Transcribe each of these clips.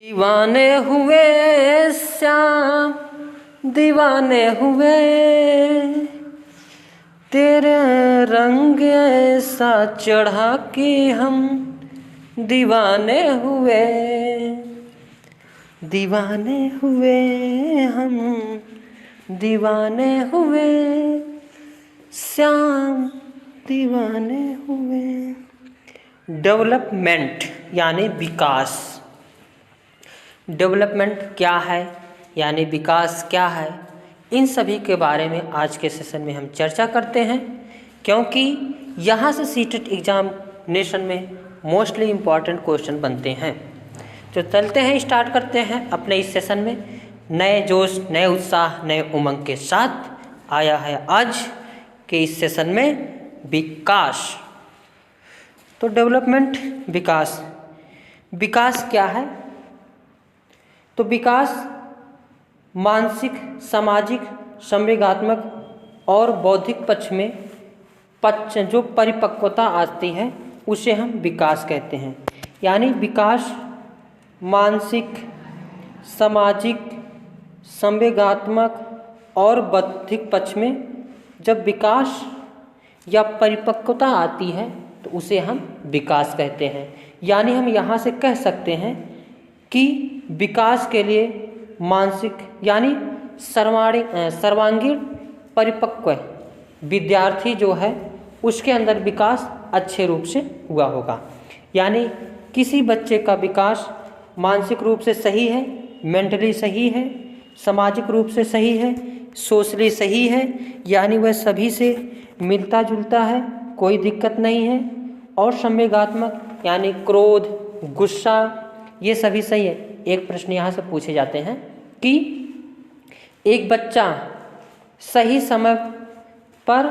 दीवाने हुए श्याम दीवाने हुए, तेरे रंग ऐसा चढ़ा कि हम दीवाने हुए, दीवाने हुए हम दीवाने हुए, श्याम दीवाने हुए। डेवलपमेंट यानी विकास। डेवलपमेंट क्या है यानी विकास क्या है, इन सभी के बारे में आज के सेशन में हम चर्चा करते हैं, क्योंकि यहाँ से सीटेट एग्जामिनेशन में मोस्टली इम्पॉर्टेंट क्वेश्चन बनते हैं। तो चलते हैं, स्टार्ट करते हैं अपने इस सेशन में। नए जोश, नए उत्साह, नए उमंग के साथ आया है आज के इस सेशन में विकास। तो डेवलपमेंट, विकास। विकास क्या है? तो विकास मानसिक, सामाजिक, संवेगात्मक और बौद्धिक पक्ष जो परिपक्वता आती है उसे हम विकास कहते हैं। यानी विकास मानसिक, सामाजिक, संवेगात्मक और बौद्धिक पक्ष में जब विकास या परिपक्वता आती है तो उसे हम विकास कहते हैं। यानी हम यहाँ से कह सकते हैं कि विकास के लिए मानसिक यानी सर्वांगीण परिपक्व विद्यार्थी जो है उसके अंदर विकास अच्छे रूप से हुआ होगा। यानी किसी बच्चे का विकास मानसिक रूप से सही है, मेंटली सही है, सामाजिक रूप से सही है, सोशली सही है, यानी वह सभी से मिलता जुलता है, कोई दिक्कत नहीं है, और संवेगात्मक यानी क्रोध, गुस्सा, ये सभी सही है। एक प्रश्न यहाँ से पूछे जाते हैं कि एक बच्चा सही समय पर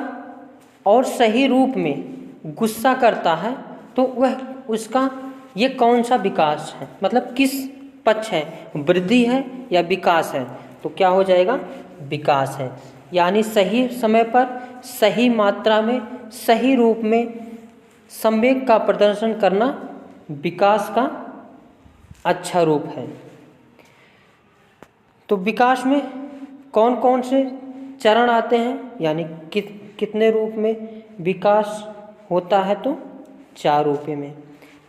और सही रूप में गुस्सा करता है तो वह उसका ये कौन सा विकास है, मतलब किस पक्ष है, वृद्धि है या विकास है? तो क्या हो जाएगा? विकास है। यानी सही समय पर, सही मात्रा में, सही रूप में संवेग का प्रदर्शन करना विकास का अच्छा रूप है। तो विकास में कौन कौन से चरण आते हैं, यानी कितने रूप में विकास होता है? तो 4 रूप में।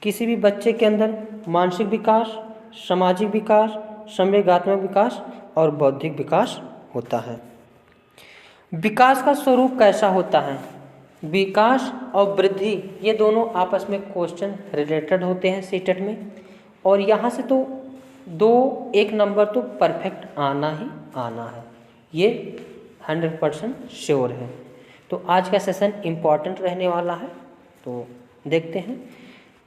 किसी भी बच्चे के अंदर मानसिक विकास, सामाजिक विकास, संवेगात्मक विकास और बौद्धिक विकास होता है। विकास का स्वरूप कैसा होता है? विकास और वृद्धि ये दोनों आपस में क्वेश्चन रिलेटेड होते हैं सीटेट में, और यहाँ से तो 1 नंबर तो परफेक्ट आना ही आना है, ये 100% श्योर है। तो आज का सेशन इम्पॉर्टेंट रहने वाला है, तो देखते हैं।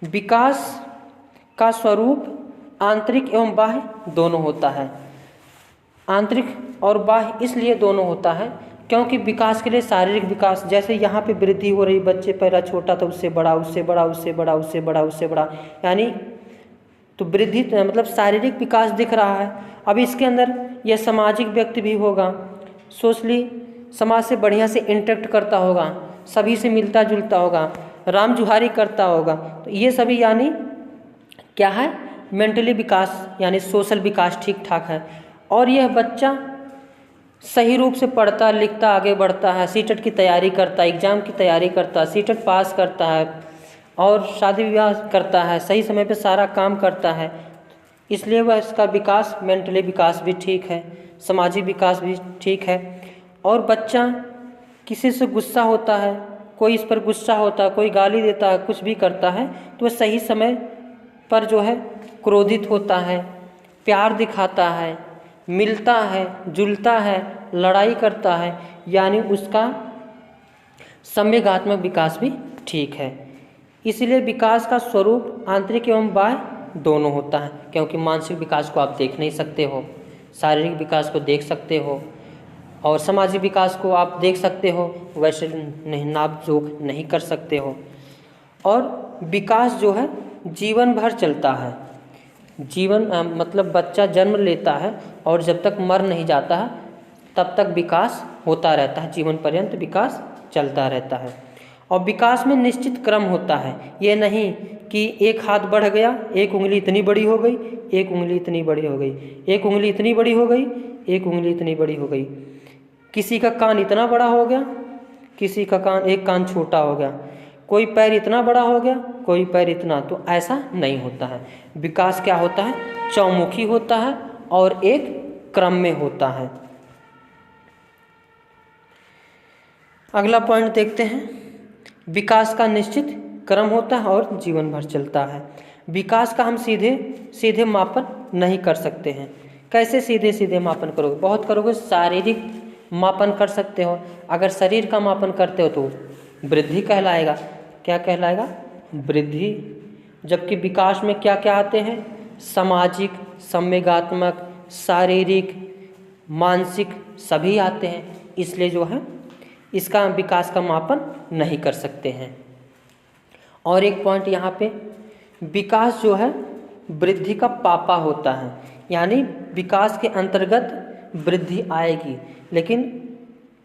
विकास का स्वरूप आंतरिक एवं बाह्य दोनों होता है। आंतरिक और बाह्य इसलिए दोनों होता है क्योंकि विकास के लिए शारीरिक विकास, जैसे यहाँ पे वृद्धि हो रही, बच्चे पहला छोटा था उससे बड़ा, उससे बड़ा, उससे बड़ा, उससे बड़ा, उससे बड़ा, यानी तो वृद्धि मतलब शारीरिक विकास दिख रहा है। अब इसके अंदर यह सामाजिक व्यक्ति भी होगा, सोशली समाज से बढ़िया से इंटरेक्ट करता होगा, सभी से मिलता जुलता होगा, राम जुहारी करता होगा, तो ये सभी यानी क्या है? मेंटली विकास यानी सोशल विकास ठीक ठाक है। और यह बच्चा सही रूप से पढ़ता लिखता आगे बढ़ता है, सीटेट की तैयारी करता है, एग्ज़ाम की तैयारी करता है, सीटेट पास करता है और शादी विवाह करता है, सही समय पे सारा काम करता है, इसलिए वह इसका विकास, मेंटली विकास भी ठीक है, सामाजिक विकास भी ठीक है। और बच्चा किसी से गुस्सा होता है, कोई इस पर गुस्सा होता है, कोई गाली देता है, कुछ भी करता है, तो वह सही समय पर जो है क्रोधित होता है, प्यार दिखाता है, मिलता है, जुलता है, लड़ाई करता है, यानी उसका संवेगात्मक विकास भी ठीक है। इसलिए विकास का स्वरूप आंतरिक एवं बाह्य दोनों होता है, क्योंकि मानसिक विकास को आप देख नहीं सकते हो, शारीरिक विकास को देख सकते हो और सामाजिक विकास को आप देख सकते हो, वैसे नहीं नाप जोख नहीं कर सकते हो। और विकास जो है जीवन भर चलता है। जीवन मतलब बच्चा जन्म लेता है और जब तक मर नहीं जाता है तब तक विकास होता रहता है, जीवन पर्यंत विकास चलता रहता है। और विकास में निश्चित क्रम होता है, ये नहीं कि एक हाथ बढ़ गया, एक उंगली इतनी बड़ी हो गई, एक उंगली इतनी बड़ी हो गई, एक उंगली इतनी बड़ी हो गई, एक उंगली इतनी बड़ी हो गई, किसी का कान इतना बड़ा हो गया, किसी का कान एक कान छोटा हो गया, कोई पैर इतना बड़ा हो गया, कोई पैर इतना, तो ऐसा नहीं होता है। विकास क्या होता है, चौमुखी होता है और एक क्रम में होता है। अगला पॉइंट देखते हैं, विकास का निश्चित क्रम होता है और जीवन भर चलता है। विकास का हम सीधे सीधे मापन नहीं कर सकते हैं। कैसे सीधे सीधे मापन करोगे, बहुत करोगे, शारीरिक मापन कर सकते हो। अगर शरीर का मापन करते हो तो वृद्धि कहलाएगा। क्या कहलाएगा, वृद्धि। जबकि विकास में क्या क्या आते हैं, सामाजिक, संवेगात्मक, शारीरिक, मानसिक सभी आते हैं, इसलिए जो है इसका विकास का मापन नहीं कर सकते हैं। और एक पॉइंट यहाँ पे, विकास जो है वृद्धि का पापा होता है, यानी विकास के अंतर्गत वृद्धि आएगी, लेकिन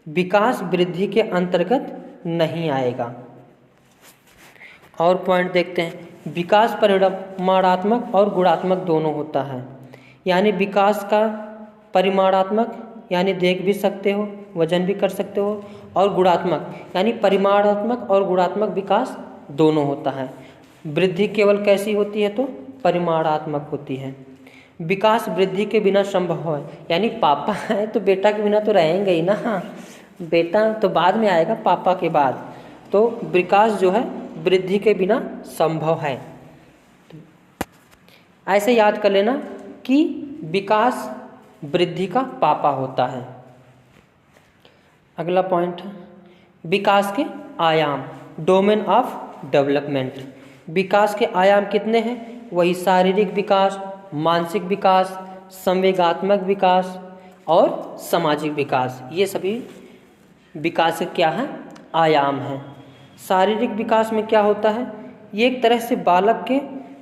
विकास वृद्धि के अंतर्गत नहीं आएगा। और पॉइंट देखते हैं, विकास परिमाणात्मक और गुणात्मक दोनों होता है। यानी विकास का परिमाणात्मक यानी देख भी सकते हो, वजन भी कर सकते हो, और गुणात्मक यानी परिमाणात्मक और गुणात्मक विकास दोनों होता है। वृद्धि केवल कैसी होती है, तो परिमाणात्मक होती है। विकास वृद्धि के बिना संभव है, यानी पापा है तो बेटा के बिना तो रहेंगे ही ना, बेटा तो बाद में आएगा पापा के बाद, तो विकास जो है वृद्धि के बिना संभव है। ऐसे याद कर लेना कि विकास वृद्धि का पापा होता है। अगला पॉइंट है, विकास के आयाम, डोमेन ऑफ डेवलपमेंट। विकास के आयाम कितने हैं, वही शारीरिक विकास, मानसिक विकास, संवेगात्मक विकास और सामाजिक विकास, ये सभी विकास के क्या हैं, आयाम हैं। शारीरिक विकास में क्या होता है, ये एक तरह से बालक के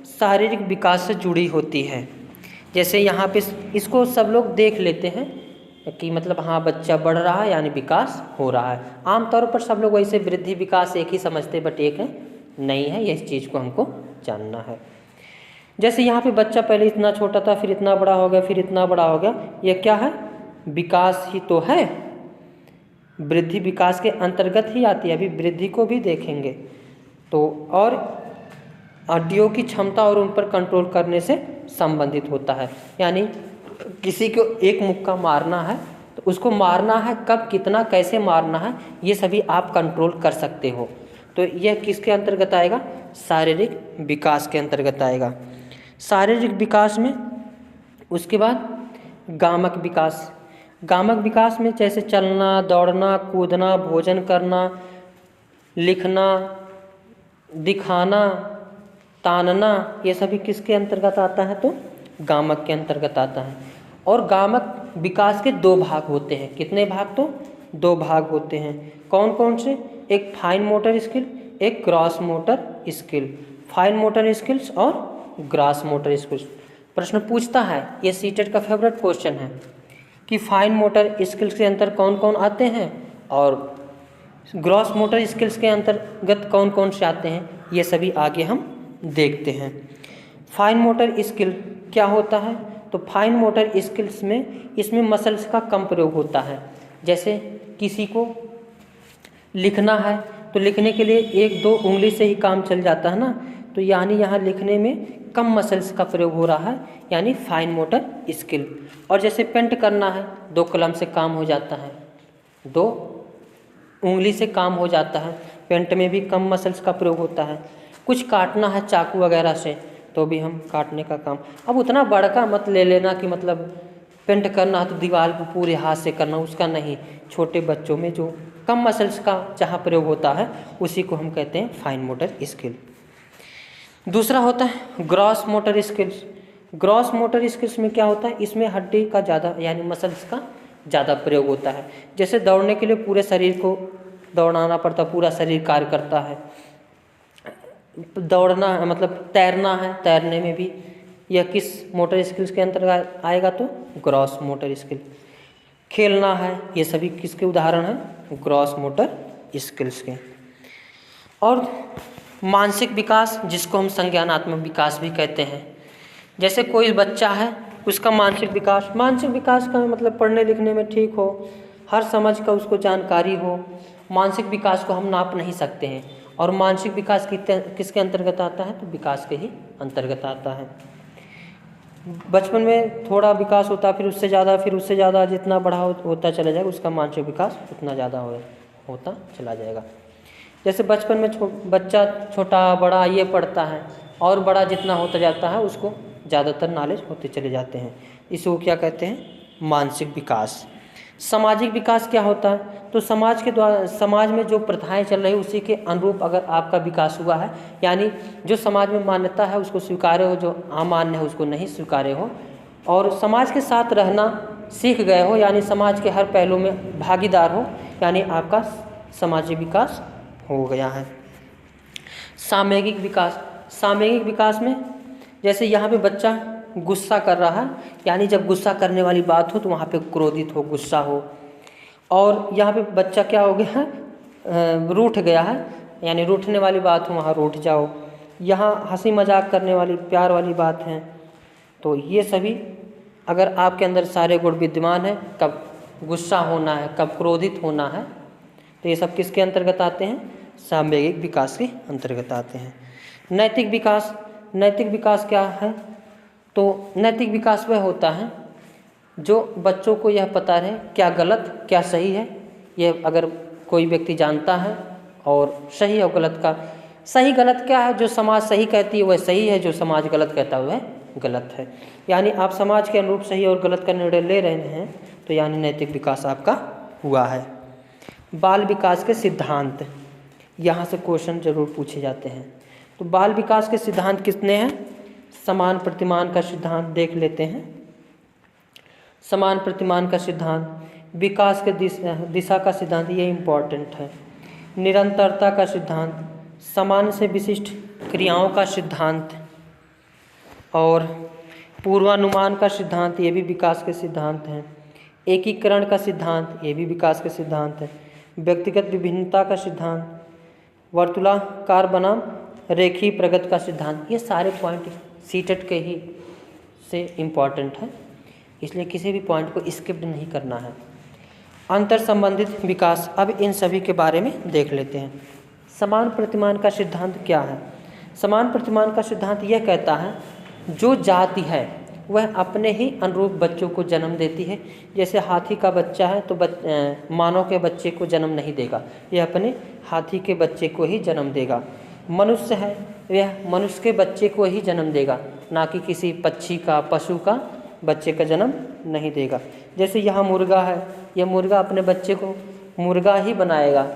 शारीरिक विकास से जुड़ी होती है। जैसे यहाँ पे इसको सब लोग देख लेते हैं कि मतलब हाँ बच्चा बढ़ रहा है यानी विकास हो रहा है। आमतौर पर सब लोग वैसे वृद्धि विकास एक ही समझते, बट एक है नहीं है, ये इस चीज़ को हमको जानना है। जैसे यहाँ पे बच्चा पहले इतना छोटा था, फिर इतना बड़ा हो गया, फिर इतना बड़ा हो गया, ये क्या है, विकास ही तो है। वृद्धि विकास के अंतर्गत ही आती है। अभी वृद्धि को भी देखेंगे तो, और हड्डियों की क्षमता और उन पर कंट्रोल करने से संबंधित होता है। यानी किसी को एक मुक्का मारना है तो उसको मारना है कब, कितना, कैसे मारना है, ये सभी आप कंट्रोल कर सकते हो। तो यह किसके अंतर्गत आएगा, शारीरिक विकास के अंतर्गत आएगा। शारीरिक विकास में उसके बाद गामक विकास। गामक विकास में जैसे चलना, दौड़ना, कूदना, भोजन करना, लिखना, दिखाना, तानना, ये सभी किसके अंतर्गत आता है, तो गामक के अंतर्गत आता है। और गामक विकास के दो भाग होते हैं। कितने भाग, तो दो भाग होते हैं। कौन कौन से, एक फाइन मोटर स्किल, एक gross motor skill. Fine motor skills और ग्रॉस मोटर स्किल्स। प्रश्न पूछता है, ये सीटेट का फेवरेट क्वेश्चन है कि फाइन मोटर स्किल्स के अंतर कौन कौन आते हैं और ग्रॉस मोटर स्किल्स के अंतर्गत कौन कौन से आते हैं, ये सभी आगे हम देखते हैं। फाइन मोटर स्किल क्या होता है, तो फाइन मोटर स्किल्स में इसमें मसल्स का कम प्रयोग होता है। जैसे किसी को लिखना है तो लिखने के लिए एक दो उंगली से ही काम चल जाता है ना, तो यानी यहाँ लिखने में कम मसल्स का प्रयोग हो रहा है, यानी फाइन मोटर स्किल। और जैसे पेंट करना है, दो कलम से काम हो जाता है, दो उंगली से काम हो जाता है, पेंट में भी कम मसल्स का प्रयोग होता है। कुछ काटना है चाकू वगैरह से तो भी हम काटने का काम, अब उतना बड़का मत ले लेना कि मतलब पेंट करना है तो दीवार को पूरे हाथ से करना, उसका नहीं। छोटे बच्चों में जो कम मसल्स का जहाँ प्रयोग होता है उसी को हम कहते हैं फाइन मोटर स्किल। दूसरा होता है gross motor skills. Gross motor skills में क्या होता है, इसमें हड्डी का ज़्यादा यानी मसल्स का ज़्यादा प्रयोग होता है। जैसे दौड़ने के लिए पूरे शरीर को दौड़ाना पड़ता, पूरा शरीर कार्य करता है। दौड़ना मतलब तैरना है, तैरने में भी यह किस मोटर स्किल्स के अंतर्गत आएगा, तो ग्रॉस मोटर स्किल। खेलना है, ये सभी किसके उदाहरण हैं, ग्रॉस मोटर स्किल्स के। और मानसिक विकास, जिसको हम संज्ञानात्मक विकास भी कहते हैं। जैसे कोई बच्चा है, उसका मानसिक विकास का मतलब पढ़ने लिखने में ठीक हो, हर समझ का उसको जानकारी हो। मानसिक विकास को हम नाप नहीं सकते हैं। और मानसिक विकास किसके अंतर्गत आता है? तो विकास के ही अंतर्गत आता है। बचपन में थोड़ा विकास होता है, फिर उससे ज़्यादा जितना बड़ा होता चला जाएगा, उसका मानसिक विकास उतना ज़्यादा होता चला जाएगा। जैसे बचपन में बच्चा छोटा बड़ा ये पढ़ता है, और बड़ा जितना होता जाता है उसको ज़्यादातर नॉलेज होते चले जाते हैं। इसको क्या कहते हैं? मानसिक विकास। सामाजिक विकास क्या होता है? तो समाज में जो प्रथाएं चल रही है उसी के अनुरूप अगर आपका विकास हुआ है, यानी जो समाज में मान्यता है उसको स्वीकार्य हो, जो अमान्य है उसको नहीं स्वीकार्य हो, और समाज के साथ रहना सीख गए हो, यानी समाज के हर पहलू में भागीदार हो, यानी आपका सामाजिक विकास हो गया है। सामयिक विकास में जैसे यहाँ पे बच्चा गुस्सा कर रहा है, यानी जब गुस्सा करने वाली बात हो तो वहाँ पे क्रोधित हो, गुस्सा हो। और यहाँ पे बच्चा क्या हो गया है? रूठ गया है, यानी रूठने वाली बात हो वहाँ रूठ जाओ। यहाँ हंसी मजाक करने वाली, प्यार वाली बात है। तो ये सभी अगर आपके अंदर सारे गुण विद्यमान है, कब गुस्सा होना है, कब क्रोधित होना है, तो ये सब किसके अंतर्गत आते हैं? सामयिक विकास के अंतर्गत आते हैं। नैतिक विकास क्या है? तो नैतिक विकास वह होता है जो बच्चों को यह पता रहे क्या गलत क्या सही है। यह अगर कोई व्यक्ति जानता है, और सही और गलत का, सही गलत क्या है? जो समाज सही कहती है वह सही है, जो समाज गलत कहता है वह गलत है। यानी आप समाज के अनुरूप सही और गलत का निर्णय ले रहे हैं, तो यानी नैतिक विकास आपका हुआ है। बाल विकास के सिद्धांत, यहाँ से क्वेश्चन जरूर पूछे जाते हैं। तो बाल विकास के सिद्धांत कितने हैं? समान प्रतिमान का सिद्धांत देख लेते हैं। समान प्रतिमान का सिद्धांत, विकास के दिशा का सिद्धांत, ये इम्पोर्टेंट है। निरंतरता का सिद्धांत, समान से विशिष्ट क्रियाओं का सिद्धांत, और पूर्वानुमान का सिद्धांत, ये भी विकास के सिद्धांत हैं। एकीकरण का सिद्धांत, ये भी विकास के सिद्धांत है। व्यक्तिगत विभिन्नता का सिद्धांत, वर्तुलाकार बनाम रेखीय प्रगति का सिद्धांत, ये सारे पॉइंट सीटेट के ही से इम्पॉर्टेंट है, इसलिए किसी भी पॉइंट को स्किप नहीं करना है। अंतर संबंधित विकास, अब इन सभी के बारे में देख लेते हैं। समान प्रतिमान का सिद्धांत क्या है? समान प्रतिमान का सिद्धांत यह कहता है जो जाति है वह अपने ही अनुरूप बच्चों को जन्म देती है। जैसे हाथी का बच्चा है तो मानव के बच्चे को जन्म नहीं देगा, यह अपने हाथी के बच्चे को ही जन्म देगा। मनुष्य है, यह मनुष्य के बच्चे को ही जन्म देगा, ना कि किसी पक्षी का, पशु का बच्चे का जन्म नहीं देगा। जैसे यहाँ मुर्गा है, यह मुर्गा अपने बच्चे को मुर्गा ही बनाएगा,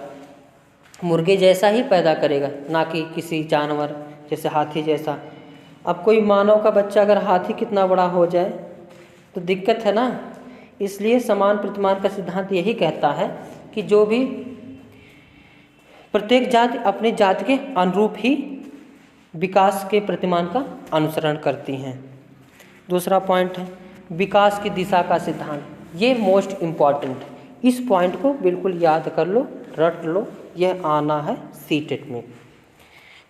मुर्गे जैसा ही पैदा करेगा, ना कि किसी जानवर जैसे हाथी जैसा। अब कोई मानव का बच्चा अगर हाथी कितना बड़ा हो जाए तो दिक्कत है ना। इसलिए समान प्रतिमान का सिद्धांत यही कहता है कि जो भी प्रत्येक जाति अपनी जाति के अनुरूप ही विकास के प्रतिमान का अनुसरण करती हैं। दूसरा पॉइंट है विकास की दिशा का सिद्धांत, ये मोस्ट इम्पॉर्टेंट है। इस पॉइंट को बिल्कुल याद कर लो, रट लो, यह आना है सीटेट में।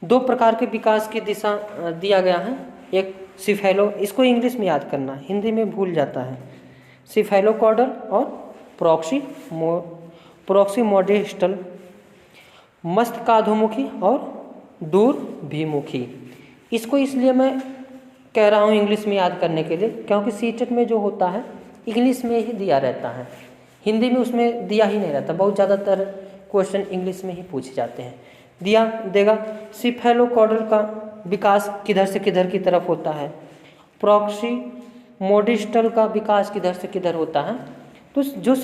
दो प्रकार के विकास की दिशा दिया गया है, एक सिफेलो, इसको इंग्लिश में याद करना, हिंदी में भूल जाता है। सिफेलोकॉर्डल और प्रोक्सीमोडिस्टल, मस्तकाधोमुखी और दूरभिमुखी। इसको इसलिए मैं कह रहा हूँ इंग्लिश में याद करने के लिए, क्योंकि सीटेट में जो होता है इंग्लिश में ही दिया रहता है, हिंदी में उसमें दिया ही नहीं रहता। बहुत ज़्यादातर क्वेश्चन इंग्लिश में ही पूछे जाते हैं। दिया देगा सिफेलोकॉर्डल का विकास किधर से किधर की तरफ होता है, प्रोक्सीमोडिस्टल का विकास किधर से किधर होता है। तो जो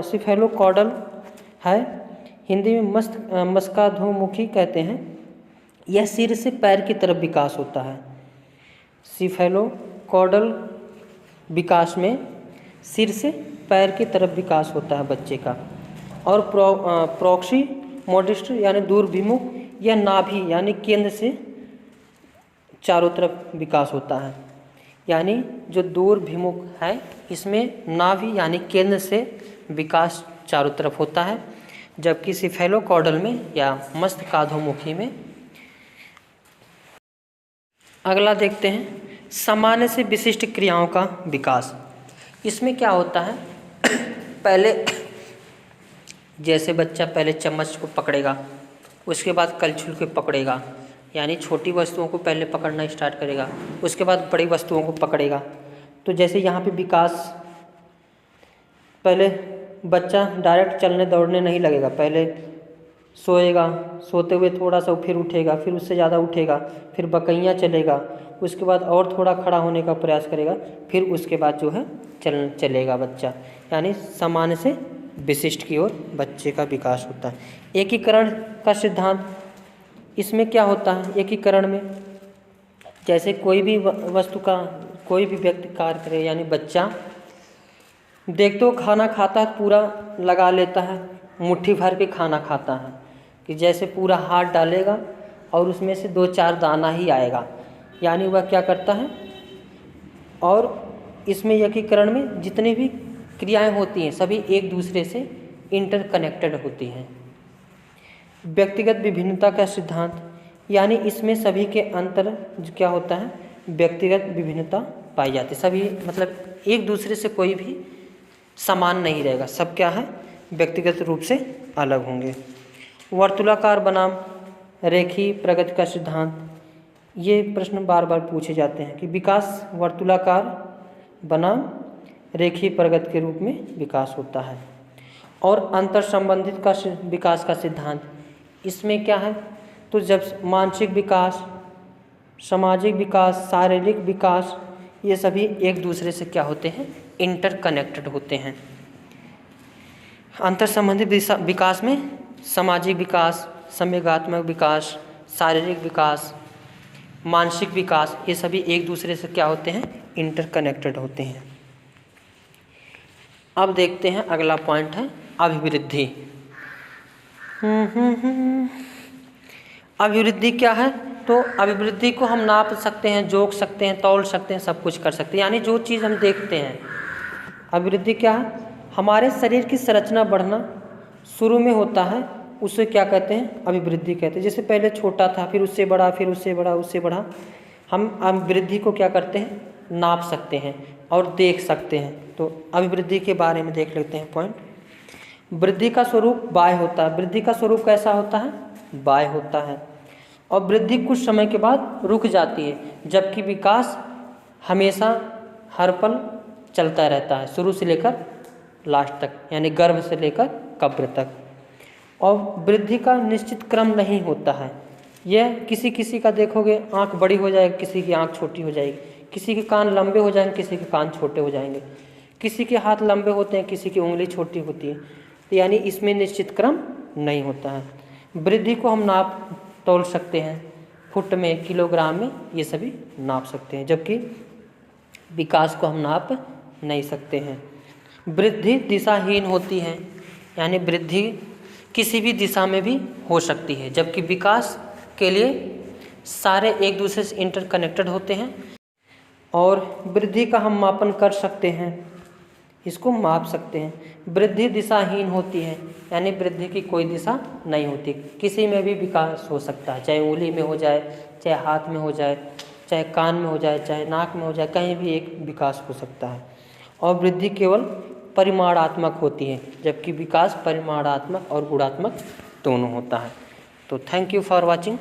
सिफेलोकॉर्डल है, हिंदी में मस्काधोमुखी कहते हैं, यह सिर से पैर की तरफ विकास होता है। सिफेलोकॉर्डल विकास में सिर से पैर की तरफ विकास होता है बच्चे का। और प्रोक्सीमोडिस्टल यानी दूरभिमुख, यह नाभि यानी केंद्र से चारों तरफ विकास होता है। यानी जो दूरभिमुख है इसमें नाभि यानी केंद्र से विकास चारों तरफ होता है। जबकि सिफेलोकॉर्डल में या मस्तिष्काधोमुखी में। अगला देखते हैं सामान्य से विशिष्ट क्रियाओं का विकास। इसमें क्या होता है, पहले जैसे बच्चा पहले चम्मच को पकड़ेगा, उसके बाद कलछुल को पकड़ेगा, यानी छोटी वस्तुओं को पहले पकड़ना स्टार्ट करेगा, उसके बाद बड़ी वस्तुओं को पकड़ेगा। तो जैसे यहाँ पे विकास, पहले बच्चा डायरेक्ट चलने दौड़ने नहीं लगेगा, पहले सोएगा, सोते हुए थोड़ा सा फिर उठेगा, फिर उससे ज़्यादा उठेगा, फिर बकैया चलेगा, उसके बाद और थोड़ा खड़ा होने का प्रयास करेगा, फिर उसके बाद जो है चलेगा बच्चा। यानी सामान्य से विशिष्ट की ओर बच्चे का विकास होता है। एकीकरण का सिद्धांत, इसमें क्या होता है, एकीकरण में जैसे कोई भी वस्तु का कोई भी व्यक्ति कार्य करे, यानी बच्चा देखते हो खाना खाता है पूरा लगा लेता है, मुट्ठी भर के खाना खाता है, कि जैसे पूरा हाथ डालेगा और उसमें से 2-4 दाना ही आएगा, यानी वह क्या करता है। और इसमें एकीकरण में जितनी भी क्रियाएं होती हैं सभी एक दूसरे से इंटरकनेक्टेड होती हैं। व्यक्तिगत विभिन्नता का सिद्धांत, यानी इसमें सभी के अंतर क्या होता है, व्यक्तिगत विभिन्नता पाई जाती है। सभी मतलब एक दूसरे से कोई भी समान नहीं रहेगा, सब क्या है, व्यक्तिगत रूप से अलग होंगे। वर्तुलाकार बनाम रेखीय प्रगति का सिद्धांत, ये प्रश्न बार बार पूछे जाते हैं कि विकास वर्तुलाकार बनाम रेखीय प्रगति के रूप में विकास होता है। और अंतर संबंधित का विकास का सिद्धांत, इसमें क्या है, तो जब मानसिक विकास, सामाजिक विकास, शारीरिक विकास, ये सभी एक दूसरे से क्या होते हैं, इंटरकनेक्टेड होते हैं। अंतर संबंधित विकास में सामाजिक विकास, संवेगात्मक विकास, शारीरिक विकास, मानसिक विकास, ये सभी एक दूसरे से क्या होते हैं, इंटरकनेक्टेड होते हैं। अब देखते हैं अगला पॉइंट है अभिवृद्धि। अभिवृद्धि क्या है, तो अभिवृद्धि को हम नाप सकते हैं, जोक सकते हैं, तौल सकते हैं, सब कुछ कर सकते हैं। यानी जो चीज़ हम देखते हैं, अभिवृद्धि क्या है, हमारे शरीर की संरचना बढ़ना शुरू में होता है, उसे क्या कहते हैं, अभिवृद्धि कहते हैं। जैसे पहले छोटा था, फिर उससे बड़ा, फिर उससे बड़ा, उससे बड़ा। हम अभिवृद्धि को क्या करते हैं, नाप सकते हैं और देख सकते हैं। तो अभिवृद्धि के बारे में देख लेते हैं पॉइंट। वृद्धि का स्वरूप बाह्य होता है। वृद्धि का स्वरूप कैसा होता है, बाह्य होता है। और वृद्धि कुछ समय के बाद रुक जाती है, जबकि विकास हमेशा हर पल चलता रहता है, शुरू से लेकर लास्ट तक, यानी गर्भ से लेकर कब्र तक। और वृद्धि का निश्चित क्रम नहीं होता है। यह किसी किसी का देखोगे आँख बड़ी हो जाएगी, किसी की आँख छोटी हो जाएगी, किसी के कान लंबे हो जाएंगे, किसी के कान छोटे हो जाएंगे, किसी के हाथ लंबे होते हैं, किसी की उंगली छोटी होती है। तो यानी इसमें निश्चित क्रम नहीं होता है। वृद्धि को हम नाप तौल सकते हैं, फुट में, किलोग्राम में, ये सभी नाप सकते हैं, जबकि विकास को हम नाप नहीं सकते हैं। वृद्धि दिशाहीन होती है, यानी वृद्धि किसी भी दिशा में भी हो सकती है, जबकि विकास के लिए सारे एक दूसरे से इंटरकनेक्टेड होते हैं। और वृद्धि का हम मापन कर सकते हैं, इसको माप सकते हैं। वृद्धि दिशाहीन होती है, यानी वृद्धि की कोई दिशा नहीं होती, किसी में भी विकास हो सकता है, चाहे उंगली में हो जाए, चाहे हाथ में हो जाए, चाहे कान में हो जाए, चाहे नाक में हो जाए, कहीं भी एक विकास हो सकता है। और वृद्धि केवल परिमाणात्मक होती है, जबकि विकास परिमाणात्मक और गुणात्मक दोनों होता है। तो थैंक यू फॉर वॉचिंग।